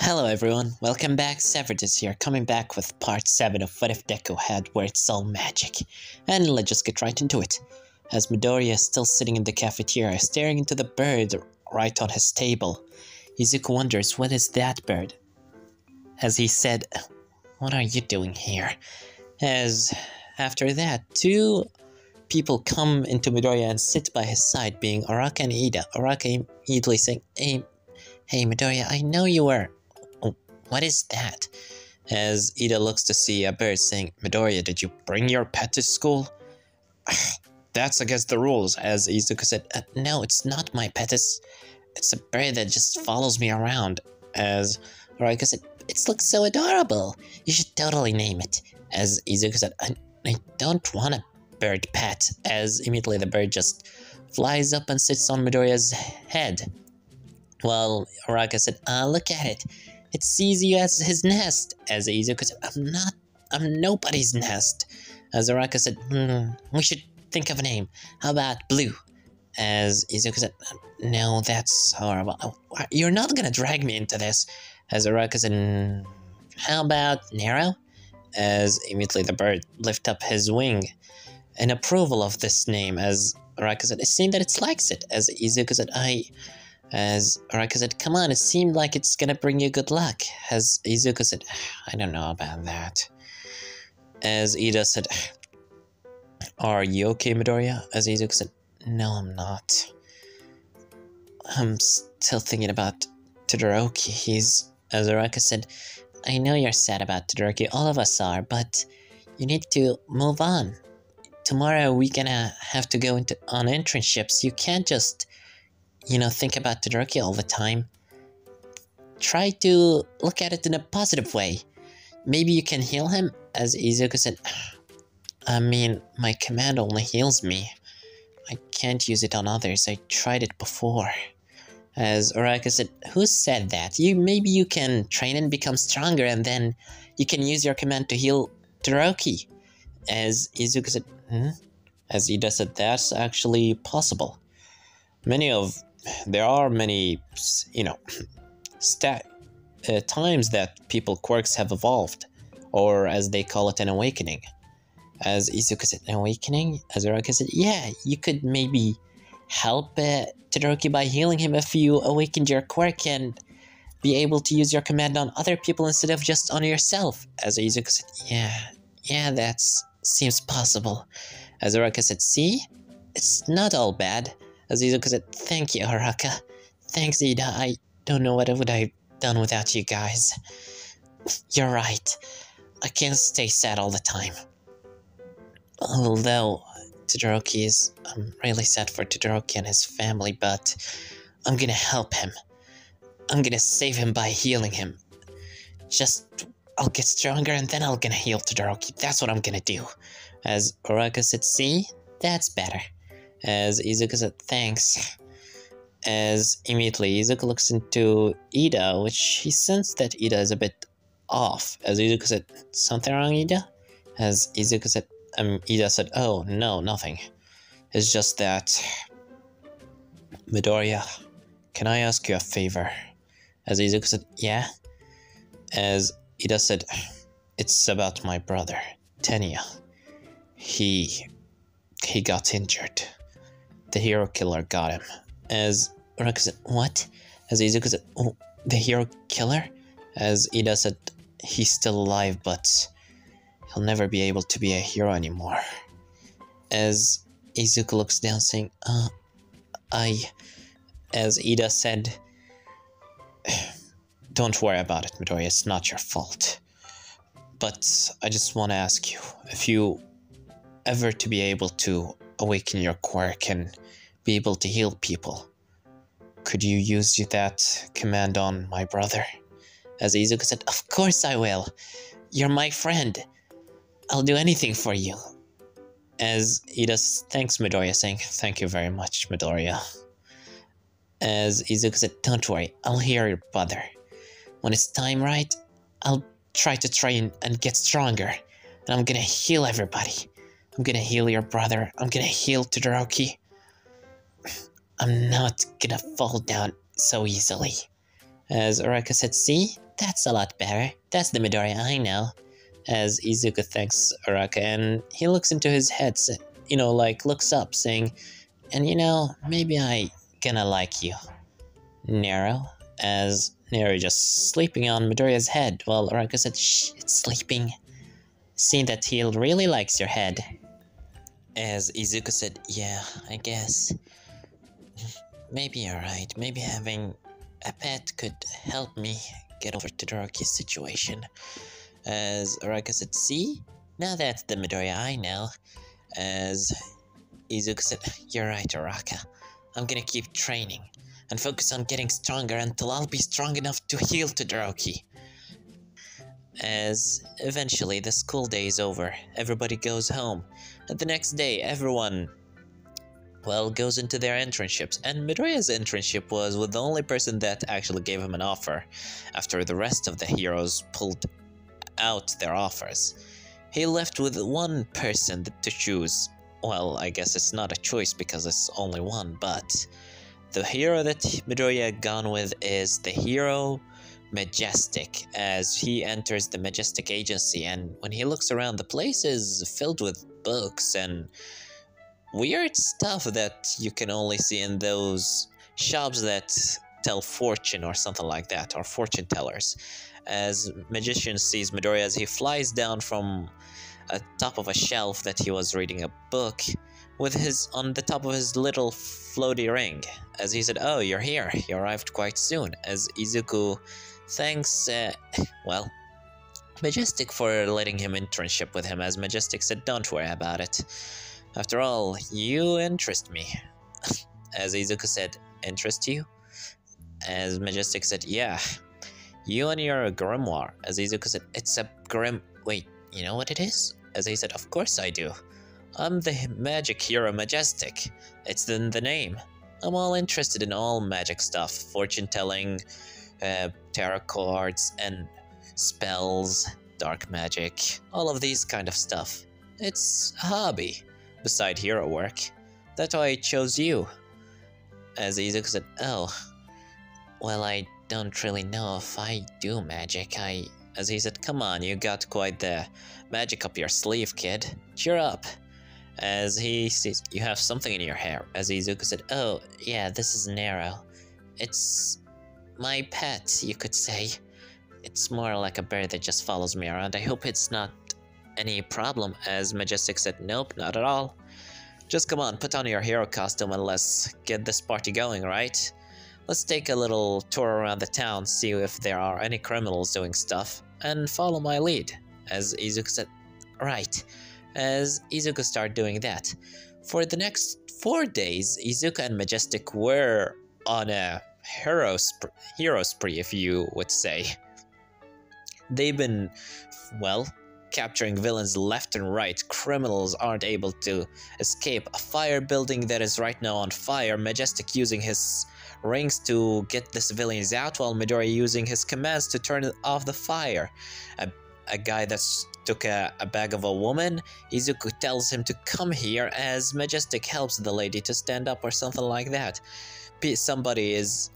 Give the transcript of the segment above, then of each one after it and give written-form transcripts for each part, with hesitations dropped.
Hello everyone, welcome back. Severus here, coming back with part 7 of What If Deku Had Where It's All Magic. And let's just get right into it. As Midoriya is still sitting in the cafeteria, staring into the bird right on his table, Izuku wonders, what is that bird? As he said, what are you doing here? As after that, two people come into Midoriya and sit by his side, being Araka and Ida. Araka immediately saying, Hey Midoriya, I know you were... What is that? As Ida looks to see a bird, saying, Midoriya, did you bring your pet to school? That's against the rules, as Izuku said, no, it's not my pet, it's a bird that just follows me around. As Araka said, it looks so adorable, you should totally name it. As Izuku said, I don't want a bird pet, as immediately the bird just flies up and sits on Midoriya's head. Well, Araka said, look at it. It sees you as his nest. As Izuku said, I'm nobody's nest. As Araka said, we should think of a name. How about Blue? As Izuku said, no, that's horrible. You're not gonna drag me into this. As Araka said, how about Narrow? As immediately the bird lifted up his wing in approval of this name. As Araka said, it seemed that it likes it. As Izuku said, As Araka said, come on, it seemed like it's gonna bring you good luck. As Izuku said, I don't know about that. As Ida said, are you okay, Midoriya? As Izuku said, no, I'm not. I'm still thinking about Todoroki. As Araka said, I know you're sad about Todoroki, all of us are, but you need to move on. Tomorrow we're gonna have to go on internships. You can't just... think about Todoroki all the time. Try to look at it in a positive way. Maybe you can heal him? As Izuku said, I mean, my command only heals me. I can't use it on others. I tried it before. As Araka said, who said that? Maybe you can train and become stronger, and then you can use your command to heal Todoroki. As Izuku said, As Ida said, that's actually possible. There are many, times that people quirks have evolved, or as they call it, an awakening. As Izuku said, an awakening? As Araka said, yeah, you could maybe help Todoroki by healing him if you awakened your quirk and be able to use your command on other people instead of just on yourself. As Izuku said, yeah, that seems possible. As Araka said, see? It's not all bad. As Izuku said, thank you, Araka. Thanks, Ida. I don't know what I would have done without you guys. You're right. I can't stay sad all the time. Although, I'm really sad for Todoroki and his family, but I'm gonna help him. I'm gonna save him by healing him. I'll get stronger and then I'm gonna heal Todoroki. That's what I'm gonna do. As Araka said, see? That's better. As Izuku said, thanks. As immediately Izuku looks into Ida, which he sensed that Ida is a bit off. As Izuku said, something wrong, Ida? As Izuku said, Ida said, oh, no, nothing. It's just that... Midoriya, can I ask you a favor? As Izuku said, yeah? As Ida said, it's about my brother, Tenya. He got injured. The hero killer got him. As Araka said, what? As Izuku said, oh, the hero killer? As Ida said, he's still alive, but he'll never be able to be a hero anymore. As Izuku looks down, saying, As Ida said, don't worry about it, Midoriya, it's not your fault. But I just want to ask you, if you ever to be able to awaken your quirk and be able to heal people, could you use that command on my brother? As Izuku said, of course I will. You're my friend. I'll do anything for you. As Ida thanks Midoriya, saying, thank you very much, Midoriya. As Izuku said, don't worry, I'll heal your brother. When it's time right, I'll try to train and get stronger. And I'm gonna heal everybody. I'm gonna heal your brother. I'm gonna heal Todoroki. I'm not gonna fall down so easily. As Araka said, see? That's a lot better. That's the Midoriya I know. As Izuku thanks Araka, and he looks into his head, like looks up, saying, and maybe I gonna like you. Nero, as Nero just sleeping on Midoriya's head, while Araka said, shh, it's sleeping. Seeing that he really likes your head. As Izuku said, yeah, I guess. Maybe you're right. Maybe having a pet could help me get over Todoroki's situation. As Araka said, see? Now that's the Midoriya I know. As Izuku said, you're right, Araka. I'm gonna keep training and focus on getting stronger until I'll be strong enough to heal Todoroki. As eventually the school day is over, everybody goes home, and the next day everyone, goes into their internships, and Midoriya's internship was with the only person that actually gave him an offer, after the rest of the heroes pulled out their offers. He left with one person to choose. Well, I guess it's not a choice because it's only one, but the hero that Midoriya gone with is the hero Majestic, as he enters the Majestic agency, and when he looks around, the place is filled with books and weird stuff that you can only see in those shops that tell fortune or something like that, or fortune tellers. As Magician sees Midoriya as he flies down from top of a shelf that he was reading a book with on the top of his little floaty ring, as he said, oh, you're here, you arrived quite soon. As Izuku thanks, Majestic for letting him internship with him, as Majestic said, don't worry about it. After all, you interest me. As Izuku said, interest you? As Majestic said, yeah. You and your grimoire. As Izuku said, it's a wait, you know what it is? As he said, of course I do. I'm the magic hero Majestic. It's in the name. I'm all interested in all magic stuff. Fortune telling, tarot cards, and spells, dark magic, all of these kind of stuff. It's a hobby, beside hero work. That's why I chose you. As Izuku said, oh, well, I don't really know if I do magic. As he said, come on, you got quite the magic up your sleeve, kid. Cheer up. As he says, you have something in your hair. As Izuku said, oh, yeah, this is Nero. It's my pet, you could say. It's more like a bird that just follows me around. I hope it's not any problem. As Majestic said, nope, not at all. Just come on, put on your hero costume and let's get this party going, right? Let's take a little tour around the town, see if there are any criminals doing stuff, and follow my lead. As Izuku said, right. As Izuku started doing that. For the next 4 days, Izuku and Majestic were on a hero spree, if you would say. They've been, capturing villains left and right. Criminals aren't able to escape. A fire building that is right now on fire. Majestic using his rings to get the civilians out, while Midoriya using his commands to turn off the fire. A guy that took a bag of a woman, Izuku tells him to come here, as Majestic helps the lady to stand up or something like that. Somebody is,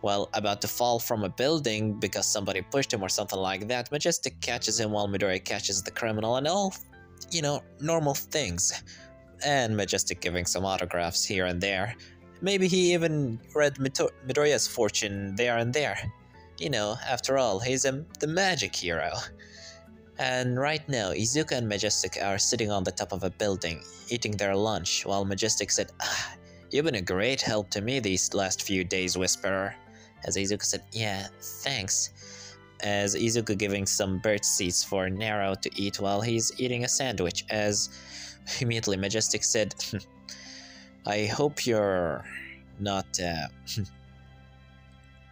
about to fall from a building because somebody pushed him or something like that. Majestic catches him while Midoriya catches the criminal, and all, normal things. And Majestic giving some autographs here and there. Maybe he even read Midoriya's fortune there and there. After all, he's the magic hero. And right now, Izuku and Majestic are sitting on the top of a building, eating their lunch, while Majestic said, you've been a great help to me these last few days, Whisperer. As Izuku said, yeah, thanks. As Izuku giving some bird seeds for Nero to eat while he's eating a sandwich, as immediately Majestic said, I hope you're not, as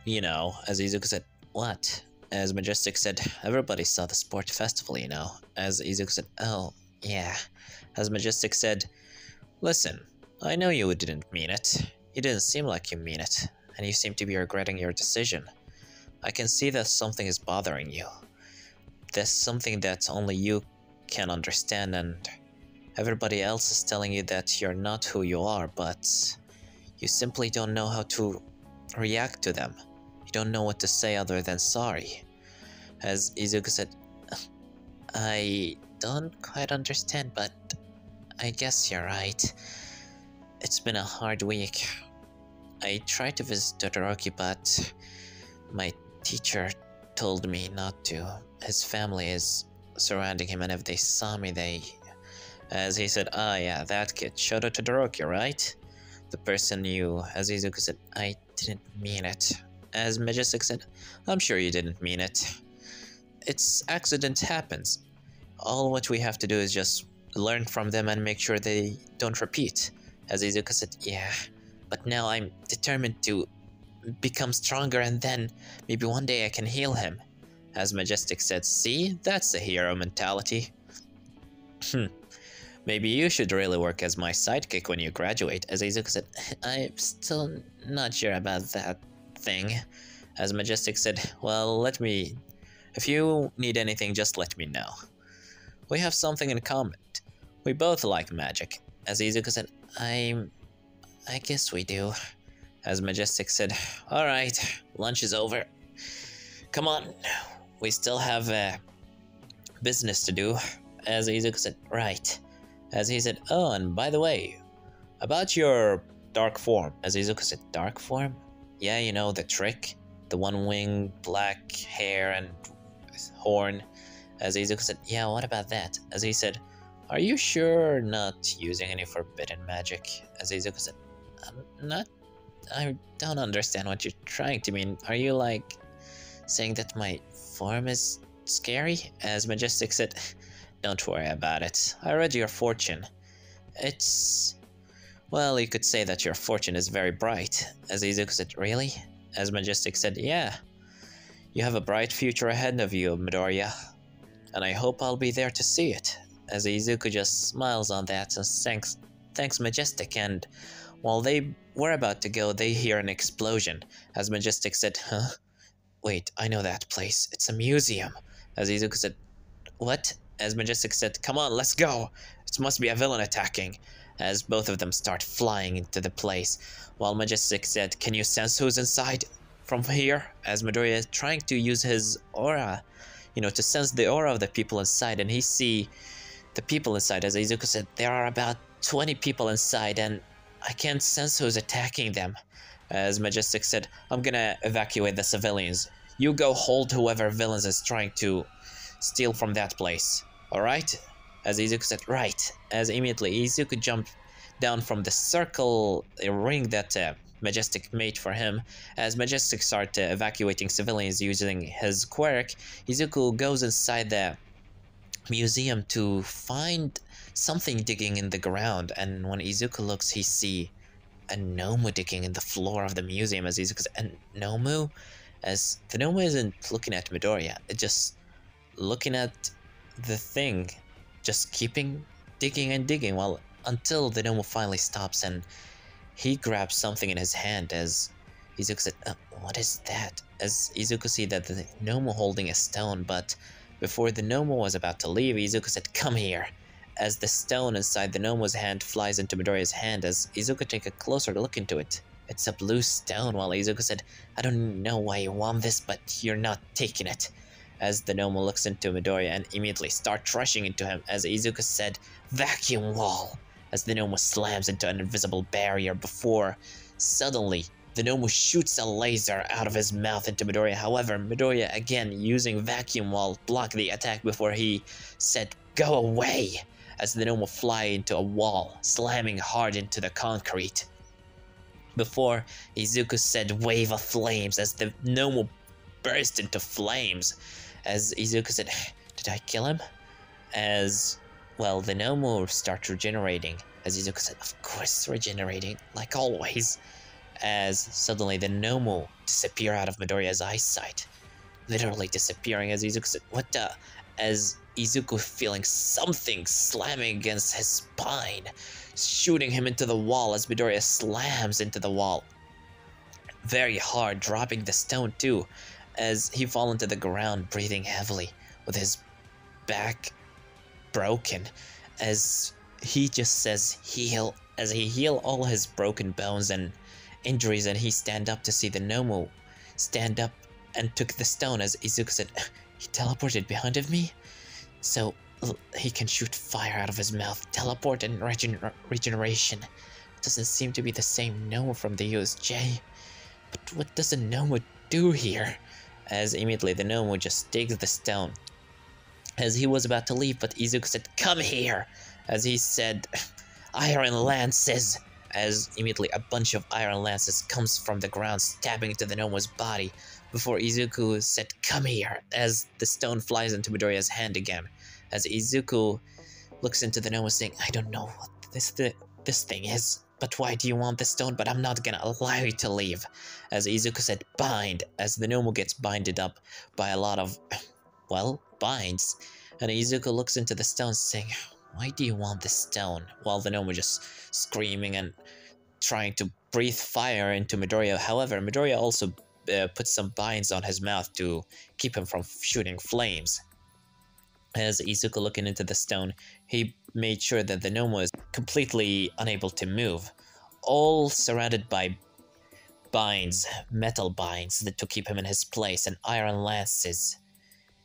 Izuku said, what? As Majestic said, everybody saw the sport festival, As Izuku said, oh, yeah. As Majestic said, listen, I know you didn't mean it. You didn't seem like you mean it, and you seem to be regretting your decision. I can see that something is bothering you. There's something that only you can understand, and everybody else is telling you that you're not who you are, but you simply don't know how to react to them. You don't know what to say other than sorry. as Izuku said, I don't quite understand, but I guess you're right. It's been a hard week. I tried to visit Todoroki, but my teacher told me not to. His family is surrounding him, and if they saw me, they... As he said, ah yeah, that kid, Shoto Todoroki, right? The person you... As Izuku said, I didn't mean it. As Majestic said, I'm sure you didn't mean it. It's accident happens. All what we have to do is just learn from them and make sure they don't repeat. As Izuku said, yeah, but now I'm determined to become stronger and then maybe one day I can heal him. As Majestic said, see, that's the hero mentality. Maybe you should really work as my sidekick when you graduate. As Izuku said, I'm still not sure about that thing. As Majestic said, well, if you need anything, just let me know. We have something in common. We both like magic. As Izuku said, I guess we do. As Majestic said, alright, lunch is over. Come on, we still have business to do. As Izuku said, right. As he said, oh, and by the way, about your dark form. As Izuku said, dark form? Yeah, you know, the trick. The one wing, black hair, and horn. As Izuku said, yeah, what about that? As he said, are you sure not using any forbidden magic? As Izuku said, I don't understand what you're trying to mean. Are you, like, saying that my form is scary? As Majestic said, don't worry about it. I read your fortune. It's... well, you could say that your fortune is very bright. As Izuku said, really? As Majestic said, yeah. You have a bright future ahead of you, Midoriya. And I hope I'll be there to see it. As Izuku just smiles on that and thanks Majestic, and while they were about to go, they hear an explosion. As Majestic said, huh? Wait, I know that place. It's a museum. As Izuku said, what? As Majestic said, come on, let's go. It must be a villain attacking. As both of them start flying into the place. While Majestic said, can you sense who's inside from here? As Midoriya is trying to use his aura, to sense the aura of the people inside, and he see the people inside. As Izuku said, there are about 20 people inside, and I can't sense who's attacking them. As Majestic said, I'm gonna evacuate the civilians. You go hold whoever villains is trying to steal from that place. Alright? As Izuku said, right. As immediately Izuku jumped down from the circle ring that Majestic made for him. As Majestic started evacuating civilians using his quirk, Izuku goes inside the museum to find something digging in the ground, and when Izuku looks, he sees a Nomu digging in the floor of the museum. As Izuku said, a Nomu? As the Nomu isn't looking at Midoriya, it's just looking at the thing, just keeping digging and digging until the Nomu finally stops and he grabs something in his hand. As Izuku said, what is that? As Izuku see that the Nomu holding a stone, but before the Nomu was about to leave, Izuku said, come here. As the stone inside the Nomu's hand flies into Midoriya's hand, as Izuku take a closer look into it. It's a blue stone, while Izuku said, I don't know why you want this, but you're not taking it. As the Nomu looks into Midoriya and immediately starts rushing into him, as Izuku said, vacuum wall. As the Nomu slams into an invisible barrier before, suddenly, the Nomu shoots a laser out of his mouth into Midoriya. However, Midoriya, again using vacuum wall, blocked the attack before he said, go away, as the Nomu fly into a wall, slamming hard into the concrete. Before, Izuku said, wave of flames, as the Nomu burst into flames. As Izuku said, did I kill him? As, well, the Nomu starts regenerating. As Izuku said, of course regenerating, like always. As suddenly the Nomu disappear out of Midoriya's eyesight. Literally disappearing. As Izuku said, what the? As Izuku feeling something slamming against his spine, shooting him into the wall as Midoriya slams into the wall. Very hard, dropping the stone too, as he falls into the ground, breathing heavily, with his back broken, as he just says heal, as he heal all his broken bones and injuries, and he stand up to see the Nomu stand up and took the stone. As Izuku said, He teleported behind of me? So he can shoot fire out of his mouth, teleport, and regeneration. Doesn't seem to be the same Noah from the USJ. But what does a Noah do here? As immediately the Noah just digs the stone. As he was about to leave, but Izuku said, "Come here!" As he said, "Iron lances!" As immediately a bunch of iron lances comes from the ground, stabbing into the Noah's body, before Izuku said, "Come here!" as the stone flies into Midoriya's hand again. As Izuku looks into the Noah saying, "I don't know what this thing is, but why do you want the stone? But I'm not gonna allow you to leave." As Izuku said, "Bind!" as the Noah gets binded up by a lot of, well, binds. And Izuku looks into the stone saying, "Why do you want this stone?" While the Noah just screaming and trying to breathe fire into Midoriya. However, Midoriya also puts some binds on his mouth to keep him from shooting flames. As Izuku looking into the stone, he made sure that the Noah is completely unable to move, all surrounded by binds, metal binds to keep him in his place, and iron lances.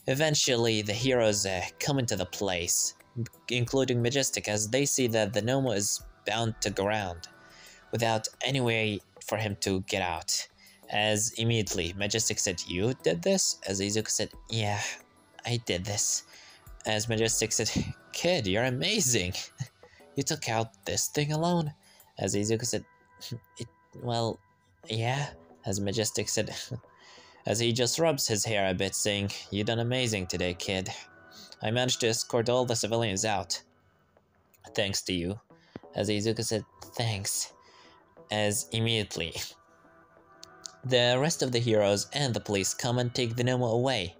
Eventually, the heroes come into the place, including Majestic, as they see that the Noah is bound to ground, without any way for him to get out. As immediately, Majestic said, "You did this?" As Izuku said, "Yeah, I did this." As Majestic said, "Kid, you're amazing. You took out this thing alone?" As Izuku said, "Well, yeah." As Majestic said, as he just rubs his hair a bit, saying, "You done amazing today, kid. I managed to escort all the civilians out. Thanks to you." As Izuku said, "Thanks." As immediately, the rest of the heroes and the police come and take the Noah away,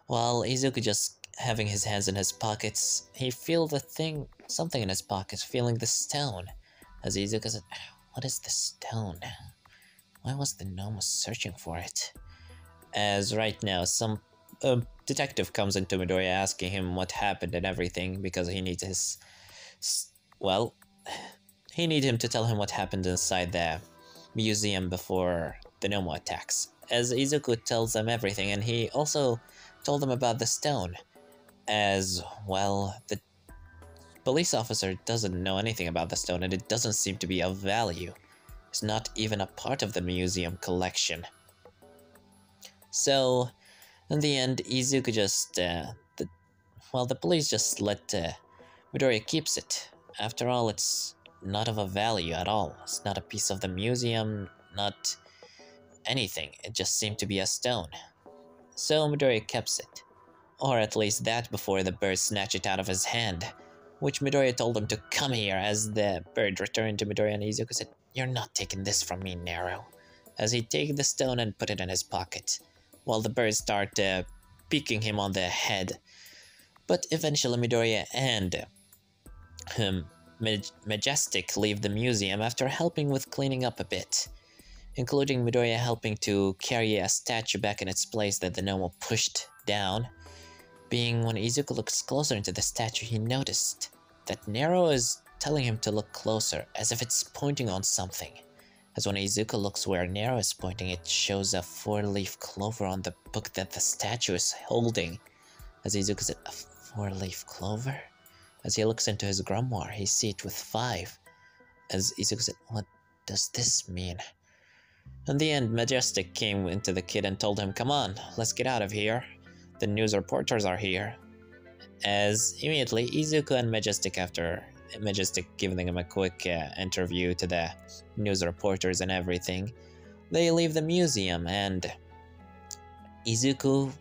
while Izuku just having his hands in his pockets, he feels something in his pockets, feeling the stone. As Izuku said, "What is the stone? Why was the Noah searching for it?" As right now, some detective comes into Midoriya asking him what happened and everything, because he needs his, well, he needs him to tell him what happened inside the museum before the Noah attacks. As Izuku tells them everything, and he also told them about the stone. As, well, the police officer doesn't know anything about the stone, and it doesn't seem to be of value. It's not even a part of the museum collection. So, in the end, Izuku just, the police just let Midoriya keeps it. After all, it's not of a value at all. It's not a piece of the museum, not anything. It just seemed to be a stone. So Midoriya keeps it. Or at least that before the bird snatched it out of his hand, which Midoriya told him to come here. As the bird returned to Midoriya, and Izuku said, "You're not taking this from me, Nero." As he take the stone and put it in his pocket, while the birds start peeking him on the head. But eventually Midoriya and Majestic leave the museum after helping with cleaning up a bit, including Midoriya helping to carry a statue back in its place that the Noah pushed down. Being when Izuku looks closer into the statue, he noticed that Nero is telling him to look closer, as if it's pointing on something. As when Izuku looks where Nero is pointing, it shows a 4-leaf clover on the book that the statue is holding. As Izuku said, "A 4-leaf clover?" As he looks into his grimoire, he sees it with 5. As Izuku said, "What does this mean?" In the end, Majestic came into the kid and told him, "Come on, let's get out of here. The news reporters are here." As immediately, Izuku and Majestic, after Majestic giving him a quick interview to the news reporters and everything, they leave the museum, and Izuku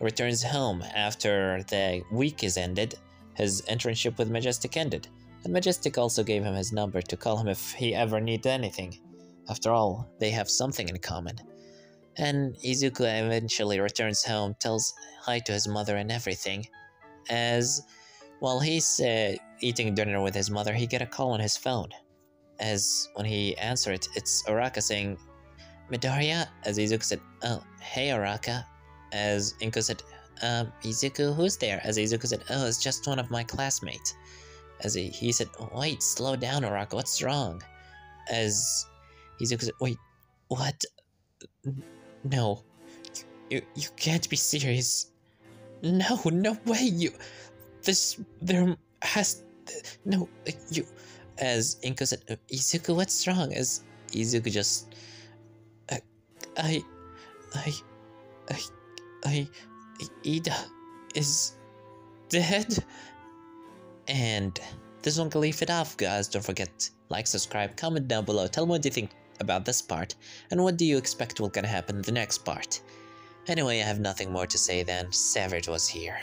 returns home after the week is ended. His internship with Majestic ended, and Majestic also gave him his number to call him if he ever needs anything. After all, they have something in common. And Izuku eventually returns home, tells hi to his mother and everything. As while he's eating dinner with his mother, he get a call on his phone. As when he answers it, it's Araka saying, "Midoriya?" As Izuku said, "Oh, hey Araka." As Inko said, "Izuku, who's there?" As Izuku said, "Oh, it's just one of my classmates." As he said, "Wait, slow down, Araka, what's wrong?" As Izuku said, "Wait, what? No, you can't be serious." No, no way, there has, no, you, as Inko said, Izuku, what's wrong? As Izuku just, uh, I, I, I, I, Ida is dead? And this one can leave it off, guys. Don't forget, like, subscribe, comment down below, tell me what you think about this part, and what do you expect will gonna happen in the next part. Anyway, I have nothing more to say than Savage was here.